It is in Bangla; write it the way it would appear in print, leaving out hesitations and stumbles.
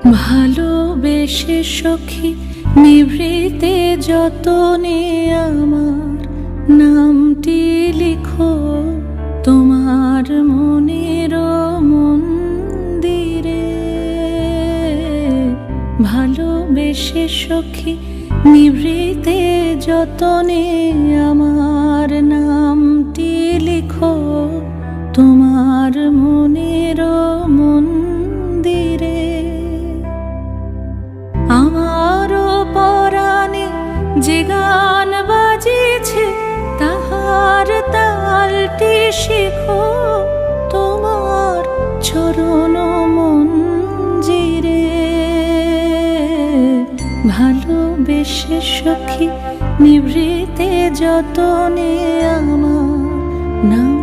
ভালোবেসে সখী নিভৃতে যতনে আমার নামটি লিখো তোমার মনের মন্দিরে। ভালোবেসে সখী নিভৃতে যতনে আমার নামটি লিখো তোমার মনের মন্দিরে। আমারও পরাণে যে গান বাজিছে তাহার তালটি শেখো তোমার চরণ মঞ্জিরে। ভালোবেসে সখী নিভৃতে যতনে আমার নাম